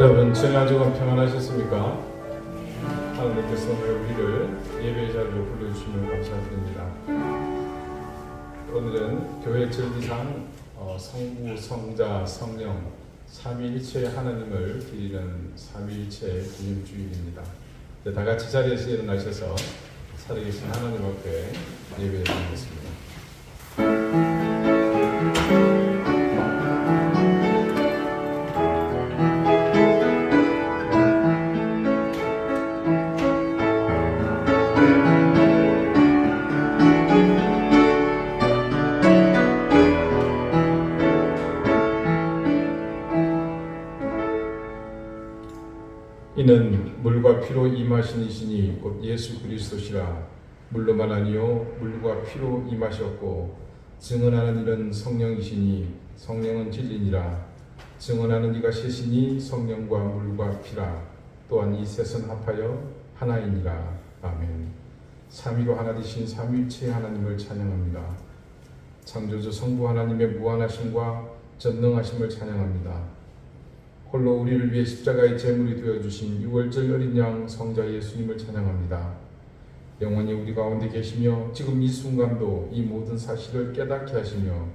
여러분, 지난 주간 평안하셨습니까? 하나님께서 우리를 예배의 자리로 불러주시면 감사드립니다. 오늘은 교회 절기상 성부, 성자, 성령 삼위일체 하나님을 드리는 삼위일체 기념주일입니다. 다 같이 자리에서 일어나셔서 살아계신 하나님 앞에 예배를 드리겠습니다. 이는 물과 피로 임하신 이시니 곧 예수 그리스도시라. 물로만 아니요 물과 피로 임하셨고 증언하는 이는 성령이시니 성령은 진리니라. 증언하는 이가 셋이니 성령과 물과 피라. 또한 이 셋은 합하여 하나이니라. 아멘. 삼위로 하나 되신 삼위일체 하나님을 찬양합니다. 창조주 성부 하나님의 무한하심과 전능하심을 찬양합니다. 홀로 우리를 위해 십자가의 제물이 되어주신 유월절 어린 양 성자 예수님을 찬양합니다. 영원히 우리 가운데 계시며 지금 이 순간도 이 모든 사실을 깨닫게 하시며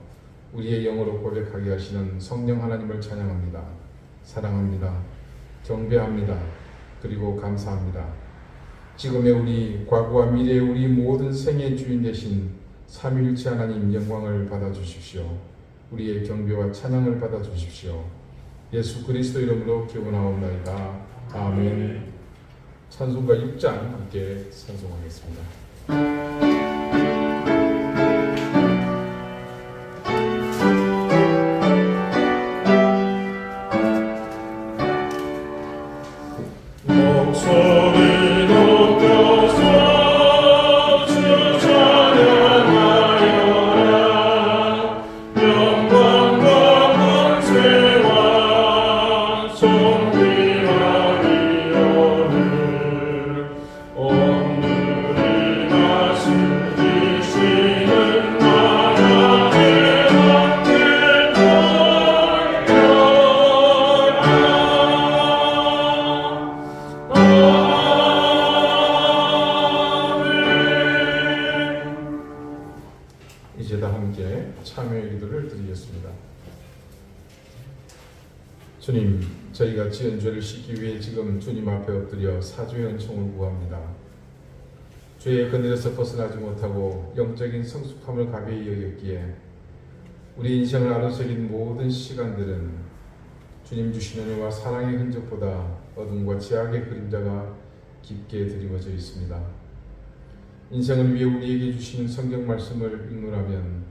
우리의 영으로 고백하게 하시는 성령 하나님을 찬양합니다. 사랑합니다. 경배합니다. 그리고 감사합니다. 지금의 우리, 과거와 미래의 우리 모든 생의 주인 되신 삼위일체 하나님 영광을 받아주십시오. 우리의 경배와 찬양을 받아주십시오. 예수 그리스도 이름으로 기원하옵나이다. 아멘. 찬송가 6장 함께 찬송하겠습니다. 목소리 높여서 주 찬양하여라. 영광과 권세와 존귀와 위엄을 오늘이 다스리시는 나라의 왕께 이제 다 함께 참여의 기도를 드리겠습니다. 주님, 저희가 지은 죄를 씻기 위해 지금 주님 앞에 엎드려 사죄의 은총을 구합니다. 죄의 그늘에서 벗어나지 못하고 영적인 성숙함을 가벼이 여겼기에 우리 인생을 아로새긴 모든 시간들은 주님 주시는 은혜와 사랑의 흔적보다 어둠과 죄악의 그림자가 깊게 드리워져 있습니다. 인생을 위해 우리에게 주시는 성경 말씀을 읽노라면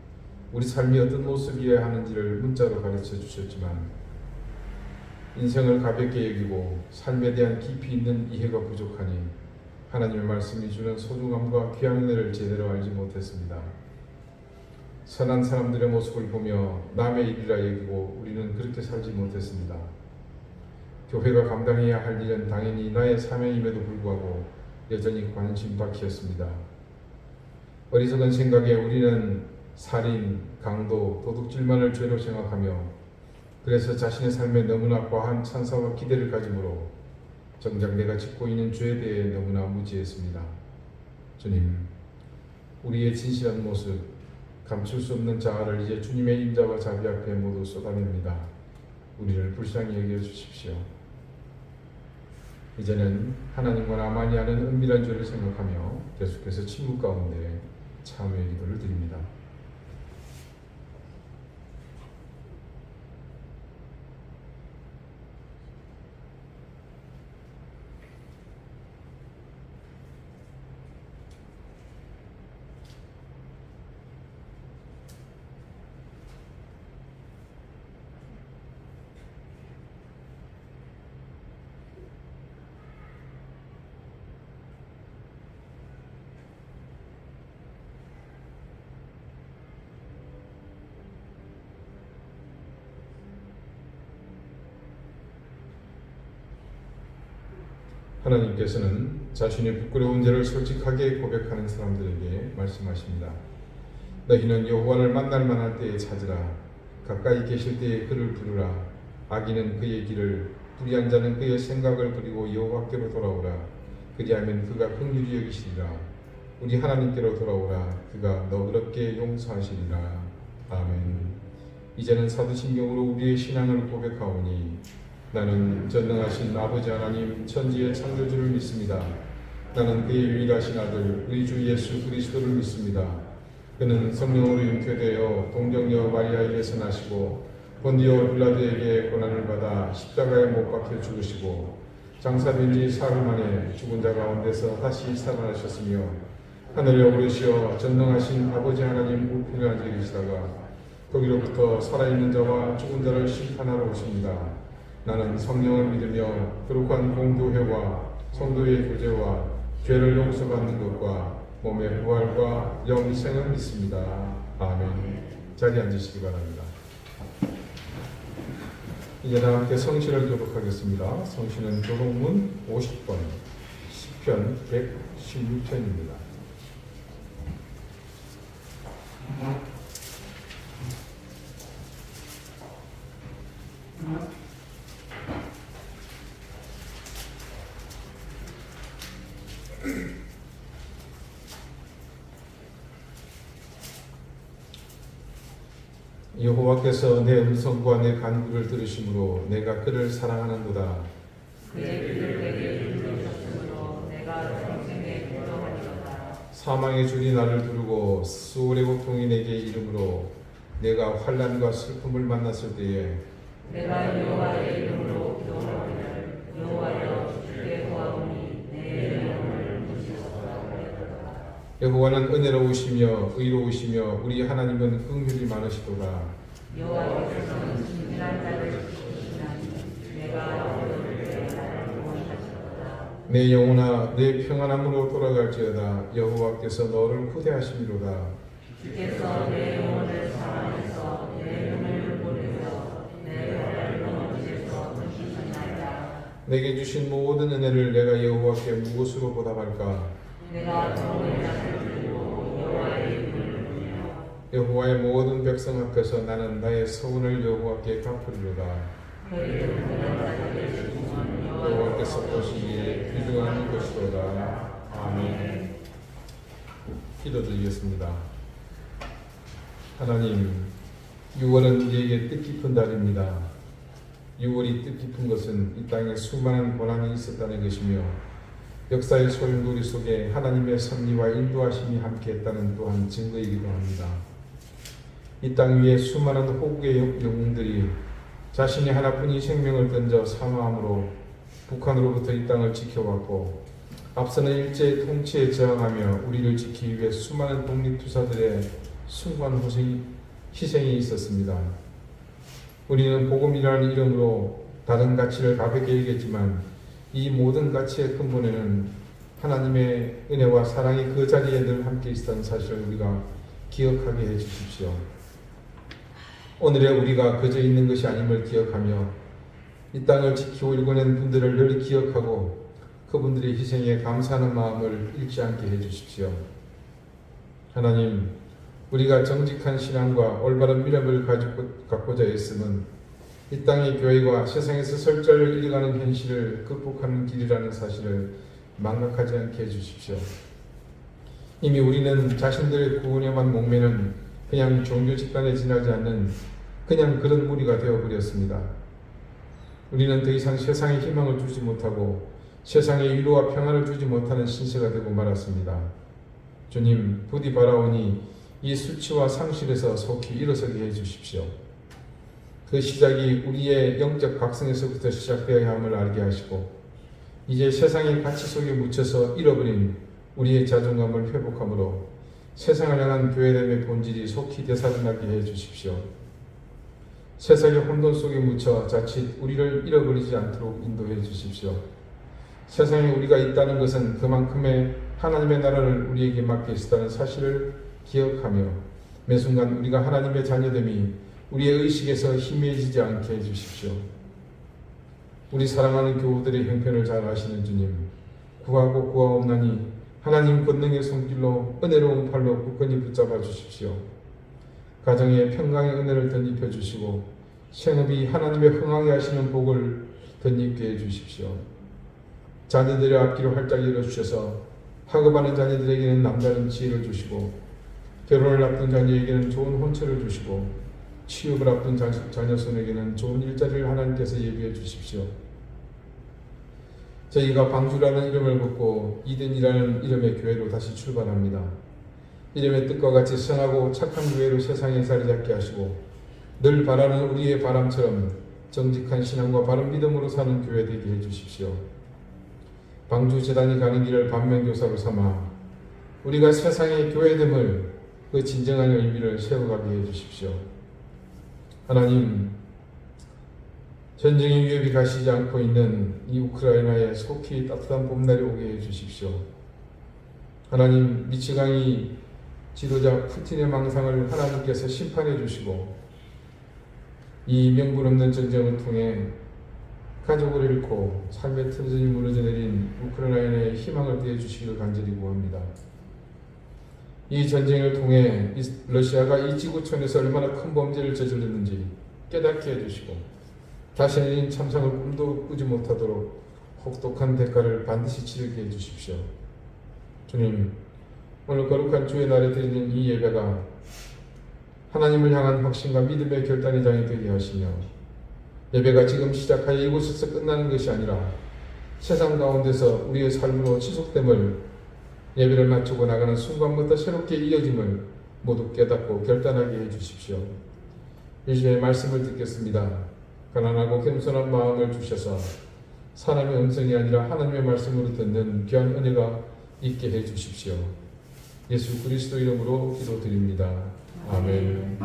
우리 삶이 어떤 모습이어야 하는지를 문자로 가르쳐 주셨지만 인생을 가볍게 여기고 삶에 대한 깊이 있는 이해가 부족하니 하나님의 말씀이 주는 소중함과 귀한 은혜를 제대로 알지 못했습니다. 선한 사람들의 모습을 보며 남의 일이라 여기고 우리는 그렇게 살지 못했습니다. 교회가 감당해야 할 일은 당연히 나의 사명임에도 불구하고 여전히 관심 밖이었습니다. 어리석은 생각에 우리는 살인, 강도, 도둑질만을 죄로 생각하며 그래서 자신의 삶에 너무나 과한 찬사와 기대를 가지므로 정작 내가 짓고 있는 죄에 대해 너무나 무지했습니다. 주님, 우리의 진실한 모습, 감출 수 없는 자아를 이제 주님의 임자와 자비 앞에 모두 쏟아냅니다. 우리를 불쌍히 여겨주십시오. 이제는 하나님과 나만이 아는 은밀한 죄를 생각하며 계속해서 침묵 가운데 참회의 기도를 드립니다. 하나님께서는 자신의 부끄러운 죄를 솔직하게 고백하는 사람들에게 말씀하십니다. 너희는 여호와를 만날 만할 때에 찾으라. 가까이 계실 때에 그를 부르라. 악인은 그의 길을 불의한 자는 그의 생각을 버리고 여호와께로 돌아오라. 그리하면 그가 긍휼히 여기시리라. 우리 하나님께로 돌아오라. 그가 너그럽게 용서하시리라. 아멘. 이제는 사도신경으로 우리의 신앙을 고백하오니 나는 전능하신 아버지 하나님 천지의 창조주를 믿습니다. 나는 그의 유일하신 아들 우리 주 예수 그리스도를 믿습니다. 그는 성령으로 잉태되어 동정녀 마리아에게서 나시고 본디오 빌라도에게 고난을 받아 십자가에 못 박혀 죽으시고 장사된 지 사흘 만에 죽은 자 가운데서 다시 살아나셨으며 하늘에 오르시어 전능하신 아버지 하나님 우편에 앉아 계시다가 거기로부터 살아있는 자와 죽은 자를 심판하러 오십니다. 나는 성령을 믿으며 거룩한 공교회와 성도의 교제와 죄를 용서받는 것과 몸의 부활과 영생을 믿습니다. 아멘. 자리에 앉으시기 바랍니다. 이제 다 함께 성신을 교독하겠습니다. 성신은 교독문 50번, 시편 116편입니다. 여호와께서 내 음성과 내 간구를 들으심으로 내가 그를 사랑하는도다. 그의 귀를 내게 들으셨으므로 내가 평생에 기도하리로다. 사망의 줄이 나를 두르고 수월의 고통이 내게 이름으로 내가 환난과 슬픔을 만났을 때에 내가 여호와의 이름으로 기도하기를 여호와여 주께 구하오니 내 영혼을 부시소서 하였도다. 여호와는 은혜로우시며 의로우시며 우리 하나님은 긍휼이 많으시도다. 여호와께서는 진실한 자를 지키시나니 내가 어려울 때 나를 구원하시도다. 내 영혼아 내 평안함으로 돌아갈지어다. 여호와께서 너를 후대하심이로다. 주께서 내 영혼을 사랑해서 내 눈을 보내서 내 발을 넘어지에서 건지셨나이다. 내게 주신 모든 은혜를 내가 여호와께 무엇으로 보답할까? 내가 좋은 자를 드리고 여호와의 이름을 부르며 여호와의 모든 백성 앞에서 나는 나의 서운을 여호와께 갚으리로다. 너희들 그런 자들의 죽음은 여호와께서 보시기에 귀중한 것이로다. 아멘. 기도드리겠습니다. 하나님, 6월은 우리에게 뜻깊은 달입니다. 6월이 뜻깊은 것은 이 땅에 수많은 고난이 있었다는 것이며 역사의 소용돌이 속에 하나님의 섭리와 인도하심이 함께했다는 또한 증거이기도 합니다. 이 땅 위에 수많은 호국의 영웅들이 자신이 하나뿐인 생명을 던져 사망함으로 북한으로부터 이 땅을 지켜왔고 앞서는 일제의 통치에 저항하며 우리를 지키기 위해 수많은 독립투사들의 숭고한 희생이 있었습니다. 우리는 복음이라는 이름으로 다른 가치를 가볍게 여겼지만 이 모든 가치의 근본에는 하나님의 은혜와 사랑이 그 자리에 늘 함께 있었던 사실을 우리가 기억하게 해주십시오. 오늘의 우리가 그저 있는 것이 아님을 기억하며 이 땅을 지키고 일궈낸 분들을 늘 기억하고 그분들의 희생에 감사하는 마음을 잃지 않게 해주십시오. 하나님, 우리가 정직한 신앙과 올바른 믿음을 갖고자 했음은 이 땅의 교회가 세상에서 설자를 잃어가는 현실을 극복하는 길이라는 사실을 망각하지 않게 해주십시오. 이미 우리는 자신들의 구원에만 목매는 그냥 종교 집단에 지나지 않는 그냥 그런 무리가 되어버렸습니다. 우리는 더 이상 세상에 희망을 주지 못하고 세상에 위로와 평안을 주지 못하는 신세가 되고 말았습니다. 주님, 부디 바라오니 이 수치와 상실에서 속히 일어서게 해주십시오. 그 시작이 우리의 영적 각성에서부터 시작되어야 함을 알게 하시고 이제 세상의 가치 속에 묻혀서 잃어버린 우리의 자존감을 회복함으로 세상을 향한 교회됨의 본질이 속히 되살아나게 해주십시오. 세상의 혼돈 속에 묻혀 자칫 우리를 잃어버리지 않도록 인도해 주십시오. 세상에 우리가 있다는 것은 그만큼의 하나님의 나라를 우리에게 맡겨 있었다는 사실을 기억하며 매 순간 우리가 하나님의 자녀됨이 우리의 의식에서 희미해지지 않게 해주십시오. 우리 사랑하는 교우들의 형편을 잘 아시는 주님, 구하고 구하옵나니 하나님 권능의 손길로 은혜로운 팔로 굳건히 붙잡아 주십시오. 가정에 평강의 은혜를 덧입혀 주시고 생업이 하나님의 흥하게 하시는 복을 덧입게 해주십시오. 자녀들의 앞길을 활짝 열어주셔서 학업하는 자녀들에게는 남다른 지혜를 주시고 결혼을 앞둔 자녀에게는 좋은 혼처를 주시고 취업을 앞둔 자녀손에게는 좋은 일자리를 하나님께서 예비해 주십시오. 저희가 방주라는 이름을 붙고 이든이라는 이름의 교회로 다시 출발합니다. 이름의 뜻과 같이 선하고 착한 교회로 세상에 자리 잡게 하시고 늘 바라는 우리의 바람처럼 정직한 신앙과 바른 믿음으로 사는 교회 되게 해주십시오. 방주 재단이 가는 길을 반면교사로 삼아 우리가 세상의 교회됨을 그 진정한 의미를 세워가게 해주십시오. 하나님, 전쟁의 위협이 가시지 않고 있는 이 우크라이나에 속히 따뜻한 봄날이 오게 해주십시오. 하나님, 미치광이 지도자 푸틴의 망상을 하나님께서 심판해 주시고 이 명분 없는 전쟁을 통해 가족을 잃고 삶의 터전이 무너져 내린 우크라이나의 희망을 떼어 주시기를 간절히 구합니다. 이 전쟁을 통해 러시아가 이 지구촌에서 얼마나 큰 범죄를 저질렀는지 깨닫게 해주시고 자신의 참상을 꿈도 꾸지 못하도록 혹독한 대가를 반드시 치르게 해주십시오. 주님, 오늘 거룩한 주의 날에 드리는 이 예배가 하나님을 향한 확신과 믿음의 결단의 장이 되게 하시며 예배가 지금 시작하여 이곳에서 끝나는 것이 아니라 세상 가운데서 우리의 삶으로 지속됨을 예배를 마치고 나가는 순간부터 새롭게 이어짐을 모두 깨닫고 결단하게 해주십시오. 이제 말씀을 듣겠습니다. 가난하고 겸손한 마음을 주셔서 사람의 음성이 아니라 하나님의 말씀으로 듣는 귀한 은혜가 있게 해주십시오. 예수 그리스도 이름으로 기도드립니다. 아멘.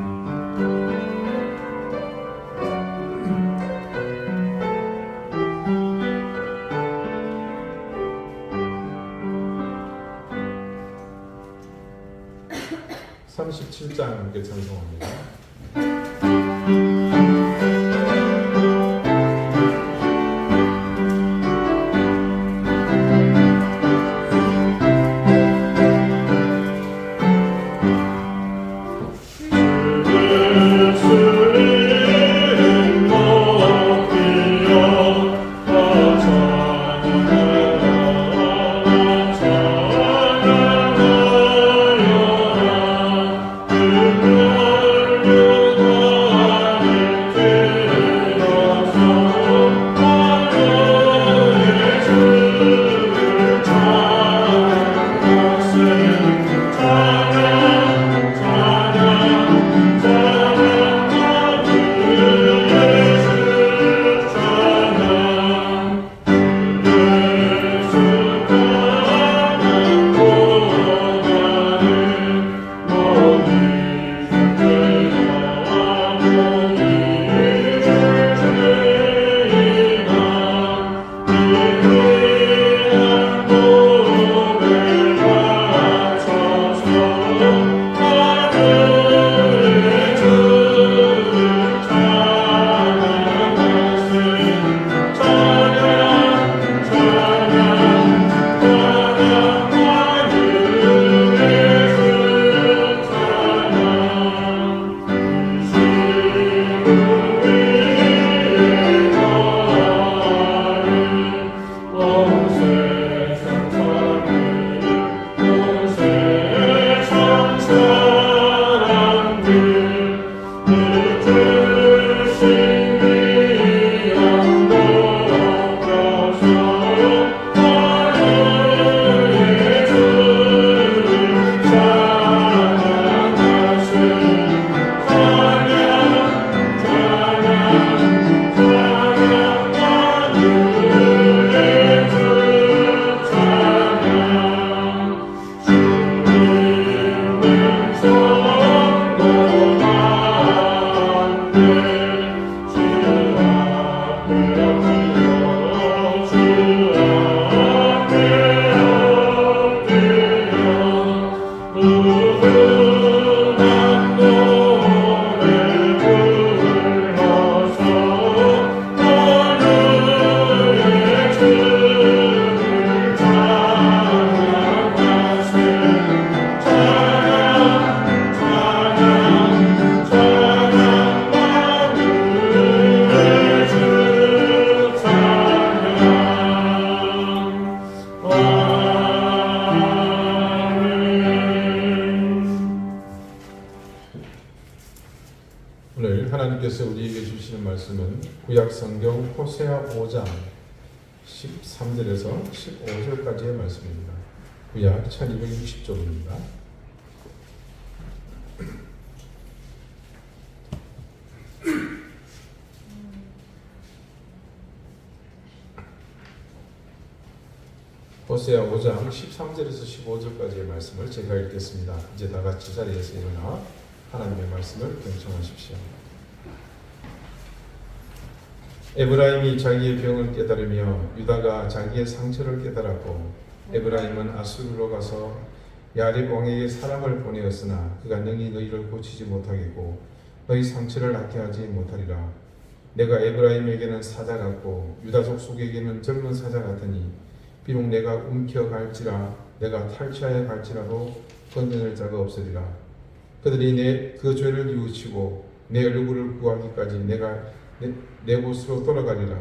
(37장) 함께 찬송합니다. 찬양하여라 말씀은 구약 성경 호세아 5장 13절에서 15절까지의 말씀입니다. 구약 1260쪽입니다. 호세아 5장 13절에서 15절까지의 말씀을 제가 읽겠습니다. 이제 다 같이 자리에서 일어나 하나님의 말씀을 경청하십시오. 에브라임이 자기의 병을 깨달으며 유다가 자기의 상처를 깨달았고 에브라임은 아수르로 가서 야렙 왕에게 사람을 보내었으나 그가 능히 너희를 고치지 못하겠고 너희 상처를 낫게 하지 못하리라. 내가 에브라임에게는 사자 같고 유다 족속에게는 젊은 사자 같으니 비록 내가 움켜갈지라 내가 탈취하여 갈지라도 건져낼 자가 없으리라. 그들이 그 죄를 뉘우치고 내 얼굴을 구하기까지 내가 내 곳으로 돌아가리라.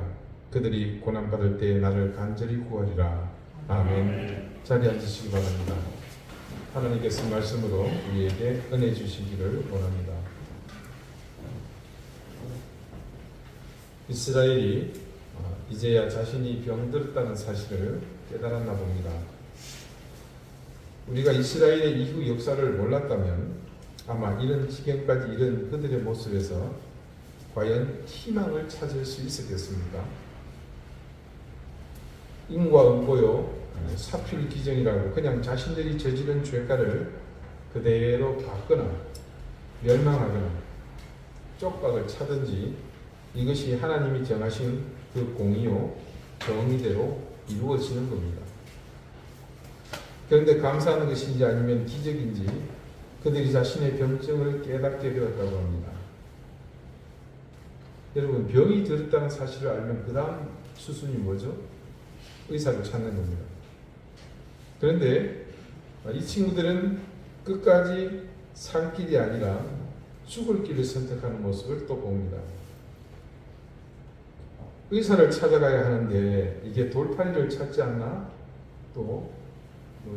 그들이 고난받을 때에 나를 간절히 구하리라. 아멘. 자리에 앉으시기 바랍니다. 하나님께서 말씀으로 우리에게 은혜 주시기를 원합니다. 이스라엘이 이제야 자신이 병들었다는 사실을 깨달았나 봅니다. 우리가 이스라엘의 이후 역사를 몰랐다면 아마 이런 지경까지 이른 그들의 모습에서 과연 희망을 찾을 수 있었겠습니까? 인과응보요 사필기정이라고 그냥 자신들이 저지른 죄가를 그대로 받거나 멸망하거나 쪽박을 차든지 이것이 하나님이 정하신 그 공의요 정의대로 이루어지는 겁니다. 그런데 감사하는 것인지 아니면 기적인지 그들이 자신의 병증을 깨닫게 되었다고 합니다. 여러분, 병이 들었다는 사실을 알면 그 다음 수순이 뭐죠? 의사를 찾는 겁니다. 그런데 이 친구들은 끝까지 살 길이 아니라 죽을 길을 선택하는 모습을 또 봅니다. 의사를 찾아가야 하는데 이게 돌팔이를 찾지 않나? 또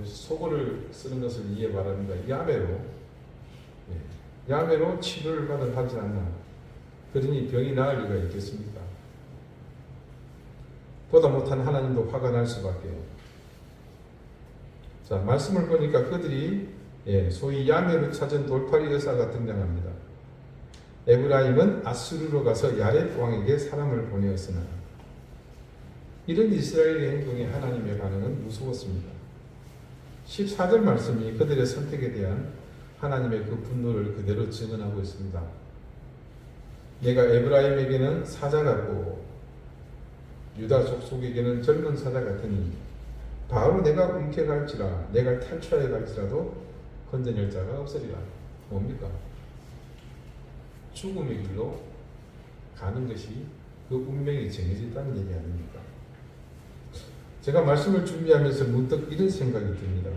소고를 쓰는 것을 이해 바랍니다. 야매로 치료를 받지 않나? 그러니 병이 나을 리가 있겠습니까? 보다 못한 하나님도 화가 날 수밖에요. 자, 말씀을 보니까 그들이 소위 야매로 찾은 돌팔이 의사가 등장합니다. 에브라임은 아수르로 가서 야렙 왕에게 사람을 보내었으나 이런 이스라엘의 행동에 하나님의 반응은 무서웠습니다. 14절 말씀이 그들의 선택에 대한 하나님의 그 분노를 그대로 증언하고 있습니다. 내가 에브라임에게는 사자 같고 유다 족속에게는 젊은 사자 같으니 바로 내가 움켜갈지라 내가 탈취하여 갈지라도 건져낼 자가 없으리라. 뭡니까? 죽음의 길로 가는 것이 그 운명이 정해져 있다는 얘기 아닙니까? 제가 말씀을 준비하면서 문득 이런 생각이 듭니다.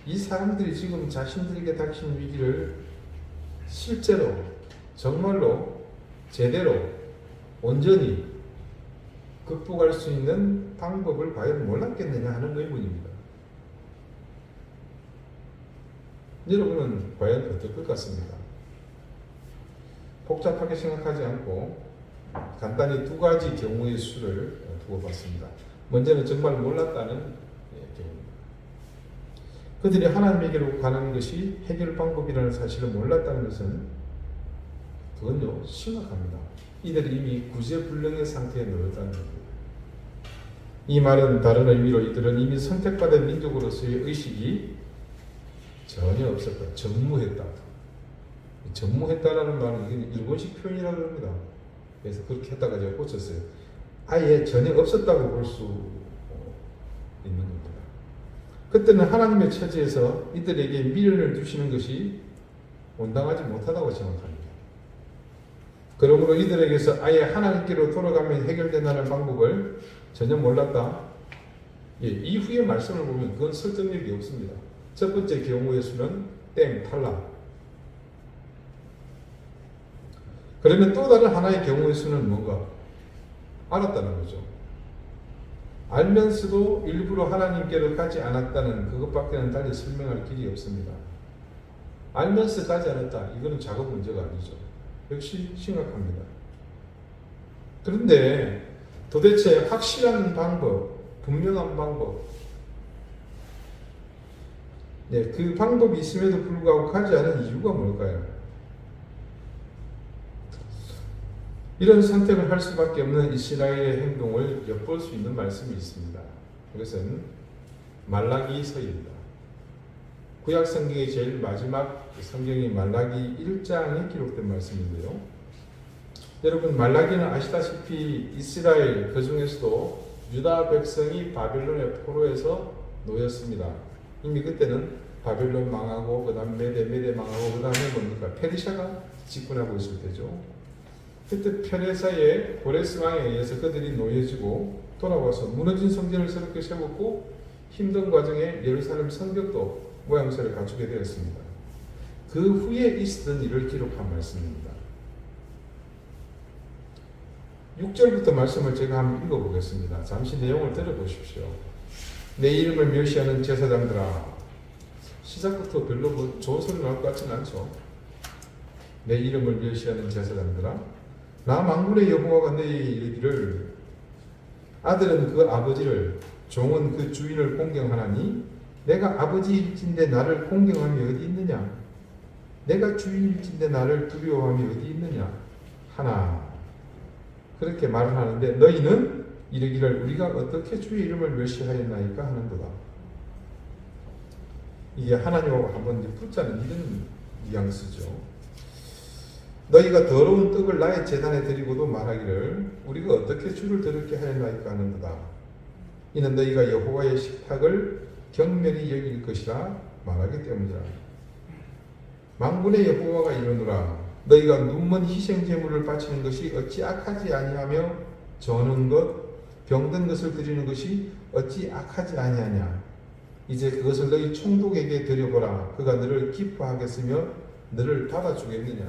이 사람들이 지금 자신들에게 닥친 위기를 실제로 정말로 제대로 온전히 극복할 수 있는 방법을 과연 몰랐겠느냐 하는 의문입니다. 여러분은 과연 어떨 것 같습니까? 복잡하게 생각하지 않고 간단히 두 가지 경우의 수를 두고 봤습니다. 먼저는 정말 몰랐다는 경우입니다. 그들이 하나님에게로 가는 것이 해결 방법이라는 사실을 몰랐다는 것은 그건요 심각합니다. 이들이 이미 구제불능의 상태에 놓였다는 겁니다. 이 말은 다른 의미로 이들은 이미 선택받은 민족으로서의 의식이 전혀 없었다. 전무했다. 전무했다라는 말은 일본식 표현이라고 합니다. 그래서 그렇게 했다가 제가 고쳤어요. 아예 전혀 없었다고 볼 수 있는 겁니다. 그때는 하나님의 처지에서 이들에게 미련을 두시는 것이 온당하지 못하다고 생각합니다. 그러므로 이들에게서 아예 하나님께로 돌아가면 해결된다는 방법을 전혀 몰랐다. 이후의 말씀을 보면 그건 설득력이 없습니다. 첫 번째 경우의 수는 탈락. 그러면 또 다른 하나의 경우의 수는 뭔가? 알았다는 거죠. 알면서도 일부러 하나님께로 가지 않았다는 그것밖에는 달리 설명할 길이 없습니다. 알면서 가지 않았다. 이거는 작업 문제가 아니죠. 역시 심각합니다. 그런데 도대체 확실한 방법, 분명한 방법, 그 방법이 있음에도 불구하고 가지 않은 이유가 뭘까요? 이런 선택을 할 수밖에 없는 이스라엘의 행동을 엿볼 수 있는 말씀이 있습니다. 그것은 말라기서입니다. 구약 성경의 제일 마지막 성경이 말라기 1장에 기록된 말씀인데요. 여러분, 말라기는 아시다시피 이스라엘, 그 중에서도 유다 백성이 바벨론의 포로에서 놓였습니다. 이미 그때는 바벨론 망하고 그 다음 메대 망하고 그 다음에 뭡니까? 페르시아가 집권하고 있을 때죠. 그때 페르시아의 고레스 왕에 의해서 그들이 놓여지고 돌아와서 무너진 성전을 새롭게 세웠고 힘든 과정에 예루살렘 성벽도 모양새를 갖추게 되었습니다. 그 후에 있었던 일을 기록한 말씀입니다. 6절부터 말씀을 제가 한번 읽어보겠습니다. 잠시 내용을 들어보십시오. 내 이름을 멸시하는 제사장들아. 시작부터 별로 좋은 소리 나올 것 같지는 않죠. 내 이름을 멸시하는 제사장들아, 나 만군의 여호와가 너희에게 이르기를 아들은 그 아버지를, 종은 그 주인을 공경하나니 내가 아버지일진데 나를 공경함이 어디 있느냐? 내가 주인일진데 나를 두려워함이 어디 있느냐? 하나. 그렇게 말을 하는데 너희는 이르기를 우리가 어떻게 주의 이름을 멸시하였나이까 하는도다. 이게 하나님하고 한번 붙자는 이런 뉘앙스죠. 너희가 더러운 떡을 나의 제단에 드리고도 말하기를 우리가 어떻게 주를 더럽게 하였나이까 하는도다. 이는 너희가 여호와의 식탁을 경멸히 여길 것이라 말하기 때문이라. 만군의 여호와가 이르노라. 너희가 눈먼 희생 제물을 바치는 것이 어찌 악하지 아니하며 저는 것, 병든 것을 드리는 것이 어찌 악하지 아니하냐. 이제 그것을 너희 총독에게 드려보라. 그가 너를 기뻐하겠으며 너를 받아주겠느냐.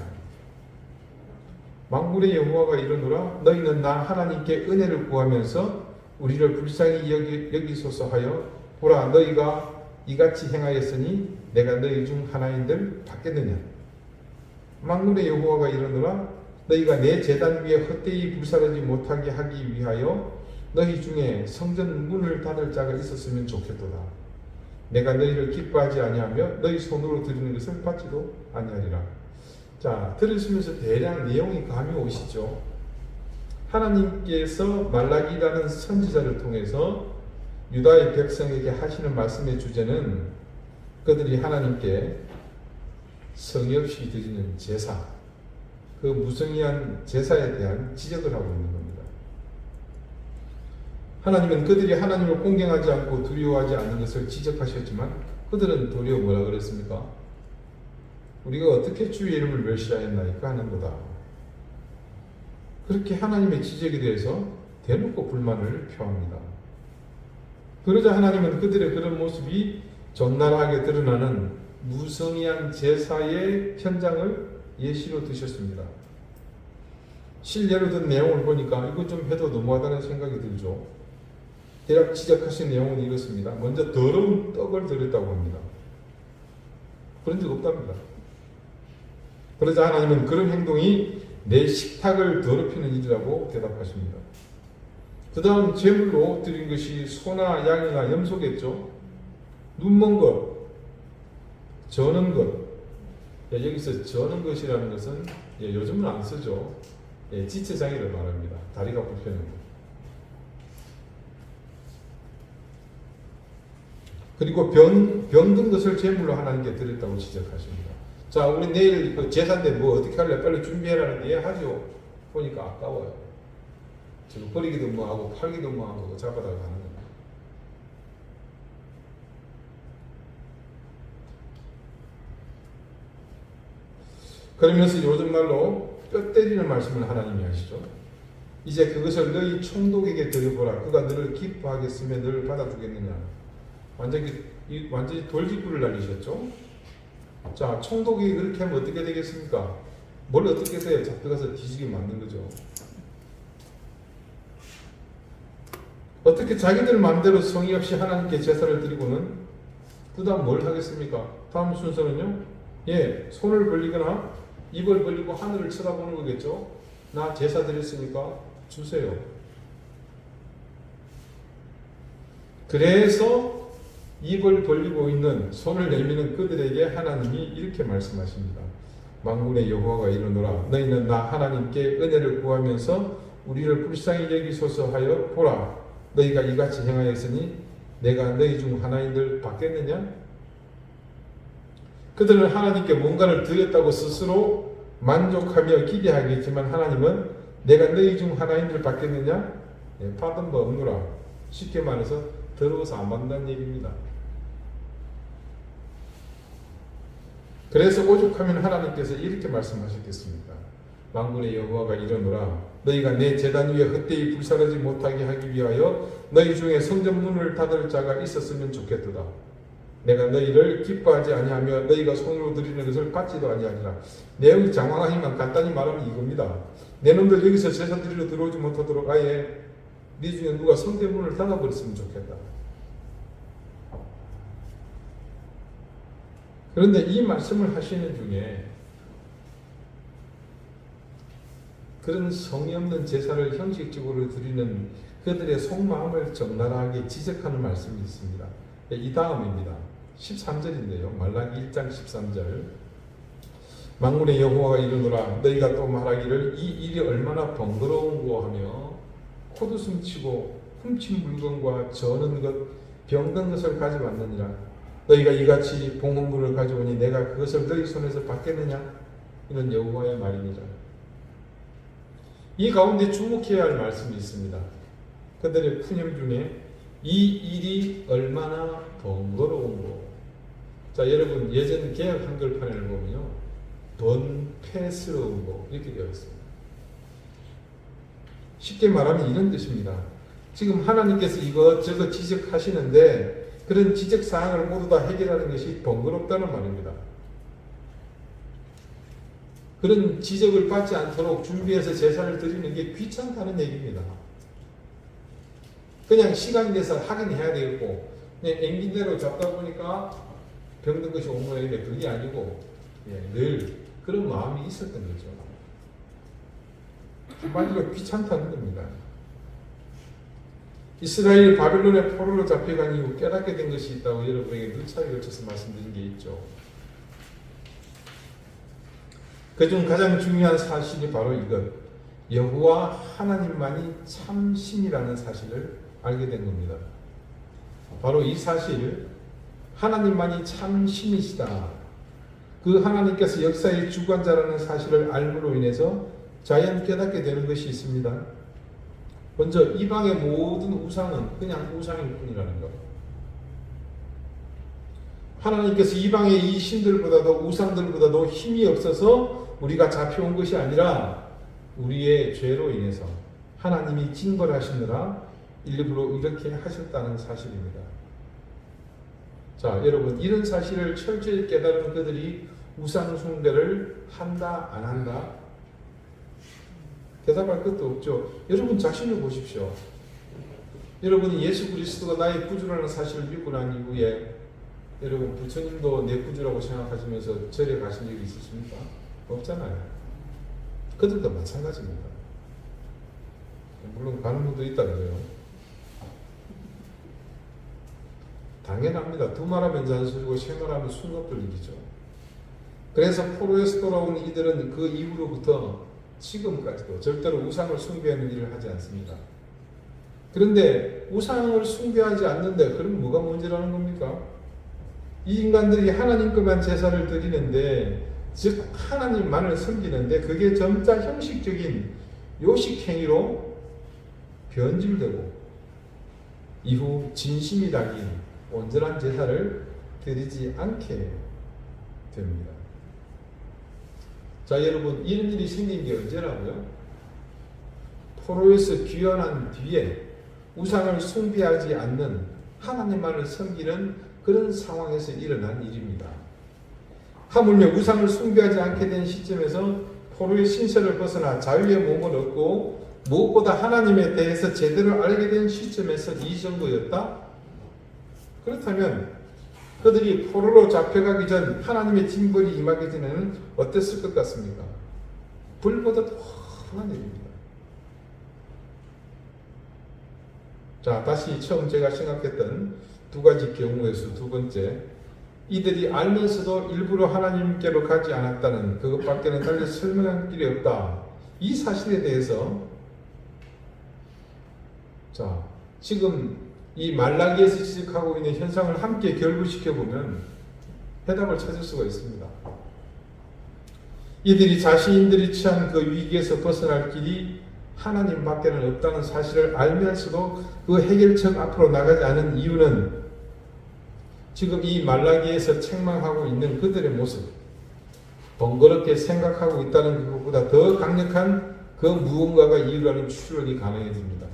만군의 여호와가 이르노라. 너희는 나 하나님께 은혜를 구하면서 우리를 불쌍히 여기소서 하여 보라. 너희가 이같이 행하였으니 내가 너희 중 하나인들 받겠느냐. 만군의 여호와가 이르노라. 너희가 내 제단 위에 헛되이 불사르지 못하게 하기 위하여 너희 중에 성전 문을 닫을 자가 있었으면 좋겠도다. 내가 너희를 기뻐하지 아니하며 너희 손으로 드리는 것을 받지도 아니하리라. 자, 들으시면서 대략 내용이 감이 오시죠. 하나님께서 말라기라는 선지자를 통해서 유다의 백성에게 하시는 말씀의 주제는 그들이 하나님께 성의 없이 드리는 제사, 그 무성의한 제사에 대한 지적을 하고 있는 겁니다. 하나님은 그들이 하나님을 공경하지 않고 두려워하지 않는 것을 지적하셨지만 그들은 도리어 뭐라 그랬습니까? 우리가 어떻게 주의 이름을 멸시하였나이까 하는 거다. 그렇게 하나님의 지적에 대해서 대놓고 불만을 표합니다. 그러자 하나님은 그들의 그런 모습이 적나라하게 드러나는 무성의한 제사의 현장을 예시로 드셨습니다. 실례로 든 내용을 보니까 이거 좀 해도 너무하다는 생각이 들죠. 대략 지적하신 내용은 이렇습니다. 먼저 더러운 떡을 드렸다고 합니다. 그런 적 없답니다. 그러자 하나님은 그런 행동이 내 식탁을 더럽히는 일이라고 대답하십니다. 그 다음 제물로 드린 것이 소나 양이나 염소겠죠. 눈먼 것, 저는 것. 여기서 저는 것이라는 것은 요즘은 안 쓰죠. 지체장애를 말합니다. 다리가 불편한 것. 그리고 병든 것을 제물로 하나님께 드렸다고 지적하십니다. 자, 우리 내일 그 제사인데 뭐 어떻게 할래? 빨리 준비해라는데 하죠. 보니까 아까워요. 지금 버리기도 뭐하고 팔기도 뭐하고 잡아다가 가는 겁니다. 그러면서 요즘 말로 뼈 때리는 말씀을 하나님이 하시죠. 이제 그것을 너희 총독에게 드려보라. 그가 너를 기뻐하겠으며 너를 받아주겠느냐. 완전히 돌직구를 날리셨죠. 자, 총독이 그렇게 하면 어떻게 되겠습니까? 뭘 어떻게 해서 잡혀가서 뒤지게 만든 거죠. 어떻게 자기들 마음대로 성의 없이 하나님께 제사를 드리고는 그 다음 뭘 하겠습니까? 다음 순서는요. 손을 벌리거나 입을 벌리고 하늘을 쳐다보는 거겠죠. 나 제사 드렸으니까 주세요. 그래서 입을 벌리고 있는 손을 내미는 그들에게 하나님이 이렇게 말씀하십니다. 만군의 여호와가 이르노라 너희는 나 하나님께 은혜를 구하면서 우리를 불쌍히 여기소서 하여 보라 너희가 이같이 행하였으니 내가 너희 중 하나인들 받겠느냐? 그들은 하나님께 뭔가를 드렸다고 스스로 만족하며 기대하겠지만 하나님은 내가 너희 중 하나인들 받겠느냐? 받은 바 없노라. 쉽게 말해서 더러워서 안 받는다는 얘기입니다. 그래서 오죽하면 하나님께서 이렇게 말씀하셨겠습니까? 만군의 여호와가 이르노라 너희가 내 제단 위에 헛되이 불사르지 못하게 하기 위하여 너희 중에 성전 문을 닫을 자가 있었으면 좋겠도다. 내가 너희를 기뻐하지 아니하며 너희가 손으로 드리는 것을 받지도 아니하리라. 내용이 장황하지만 간단히 말하면 이겁니다. 내 놈들 여기서 제사 드리러 들어오지 못하도록 아예 네 중에 누가 성전 문을 닫아버렸으면 좋겠다. 그런데 이 말씀을 하시는 중에 그런 성의 없는 제사를 형식적으로 드리는 그들의 속마음을 적나라하게 지적하는 말씀이 있습니다. 이 다음입니다. 13절인데요. 말라기 1장 13절 만군의 여호와가 이르노라 너희가 또 말하기를 이 일이 얼마나 번거로운고 하며 콧웃음 치고 훔친 물건과 저는 것 병든 것을 가져왔느니라 너희가 이같이 봉헌물을 가져오니 내가 그것을 너희 손에서 받겠느냐? 이런 여호와의 말이니라. 이 가운데 주목해야 할 말씀이 있습니다. 그들의 푸념 중에 이 일이 얼마나 번거로운고. 자, 여러분 예전 개역 한글판을 보면요, 번패스러운고 이렇게 되어 있습니다. 쉽게 말하면 이런 뜻입니다. 지금 하나님께서 이것저것 지적하시는데 그런 지적사항을 모두 다 해결하는 것이 번거롭다는 말입니다. 그런 지적을 받지 않도록 준비해서 제사를 드리는 게 귀찮다는 얘기입니다. 그냥 시간이 돼서 하긴 해야 되겠고 그냥 앵긴대로 잡다 보니까 병든 것이 온 모양인데 그게 아니고 늘 그런 마음이 있었던 거죠. 한마디로 귀찮다는 겁니다. 이스라엘이 바벨론의 포로로 잡혀간 이후 깨닫게 된 것이 있다고 여러분에게 늘 차례 걸쳐서 말씀드린 게 있죠. 그중 가장 중요한 사실이 바로 이것, 여호와 하나님만이 참 신이라는 사실을 알게 된 겁니다. 바로 이 사실, 하나님만이 참 신이시다. 그 하나님께서 역사의 주관자라는 사실을 알므로 인해서 자연 깨닫게 되는 것이 있습니다. 먼저 이방의 모든 우상은 그냥 우상일 뿐이라는 것. 하나님께서 이방의 이 신들보다도 우상들보다도 힘이 없어서 우리가 잡혀온 것이 아니라 우리의 죄로 인해서 하나님이 징벌하시느라 일부러 이렇게 하셨다는 사실입니다. 자, 여러분 이런 사실을 철저히 깨달은 그들이 우상 숭배를 한다 안 한다? 대답할 것도 없죠. 여러분 자신을 보십시오. 여러분이 예수 그리스도가 나의 구주라는 사실을 믿고 난 이후에 여러분 부처님도 내 구주라고 생각하시면서 절에 가신 적이 있으십니까? 없잖아요. 그들도 마찬가지입니다. 물론 가는 분도 있다 그래요. 당연합니다. 두 말하면 잔소리고 세 말하면 숨가쁠 일이죠. 그래서 포로에서 돌아온 이들은 그 이후로부터 지금까지도 절대로 우상을 숭배하는 일을 하지 않습니다. 그런데 우상을 숭배하지 않는데 그럼 뭐가 문제라는 겁니까? 이 인간들이 하나님 것만 제사를 드리는데 즉 하나님만을 섬기는데 그게 점차 형식적인 요식행위로 변질되고 이후 진심이 담긴 온전한 제사를 드리지 않게 됩니다. 자, 여러분 이런 일이 생긴 게 언제라고요? 포로에서 귀환한 뒤에 우상을 숭배하지 않는 하나님만을 섬기는 그런 상황에서 일어난 일입니다. 하물며 우상을 숭배하지 않게 된 시점에서 포로의 신세를 벗어나 자유의 몸을 얻고 무엇보다 하나님에 대해서 제대로 알게 된 시점에서 이 정도였다? 그렇다면 그들이 포로로 잡혀가기 전 하나님의 징벌이 임하기 전에는 어땠을 것 같습니까? 불보다 더 험한 일입니다. 자, 다시 처음 제가 생각했던 두 가지 경우에서 두 번째, 이들이 알면서도 일부러 하나님께로 가지 않았다는 그것밖에는 달리 설명할 길이 없다. 이 사실에 대해서 자, 지금 이 말라기에서 지적하고 있는 현상을 함께 결부시켜 보면 해답을 찾을 수가 있습니다. 이들이 자신들이 처한 그 위기에서 벗어날 길이 하나님 밖에는 없다는 사실을 알면서도 그 해결책 앞으로 나가지 않은 이유는 지금 이 말라기에서 책망하고 있는 그들의 모습, 번거롭게 생각하고 있다는 것보다 더 강력한 그 무언가가 이유라는 추론이 가능해집니다.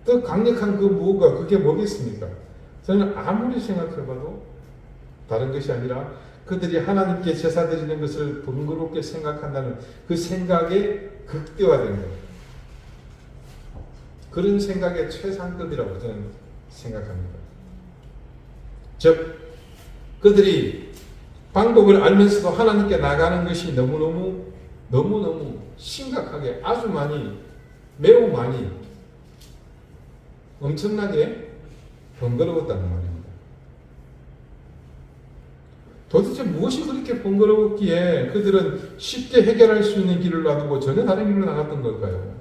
더 강력한 그 무언가, 그게 뭐겠습니까? 저는 아무리 생각해봐도 다른 것이 아니라 그들이 하나님께 제사 드리는 것을 번거롭게 생각한다는 그 생각에 극대화된 것. 그런 생각의 최상급이라고 저는 생각합니다. 즉, 그들이 방법을 알면서도 하나님께 나가는 것이 너무너무 심각하게 아주 많이, 매우 많이, 엄청나게 번거로웠다는 말입니다. 도대체 무엇이 그렇게 번거로웠기에 그들은 쉽게 해결할 수 있는 길을 놔두고 전혀 다른 길로 나갔던 걸까요?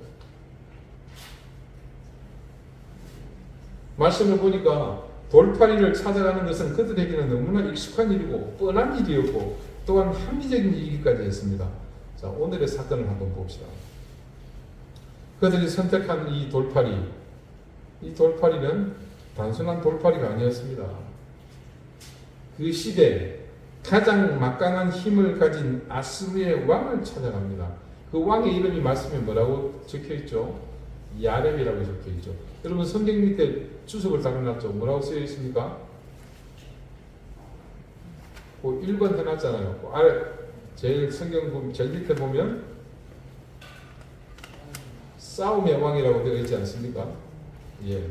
말씀을 보니까 돌파리를 찾아가는 것은 그들에게는 너무나 익숙한 일이고 뻔한 일이었고 또한 합리적인 일이기까지 했습니다. 자, 오늘의 사건을 한번 봅시다. 그들이 선택한 이 돌파리는 단순한 돌파리가 아니었습니다. 그 시대에 가장 막강한 힘을 가진 아수르의 왕을 찾아갑니다. 그 왕의 이름이 말씀에 뭐라고 적혀있죠? 야렙이라고 적혀있죠. 여러분 성경 밑에 주석을 달아놨죠. 뭐라고 쓰여 있습니까? 그 1번 해놨잖아요. 그 아래 제일 성경 제일 밑에 보면 싸움의 왕이라고 되어 있지 않습니까? 예.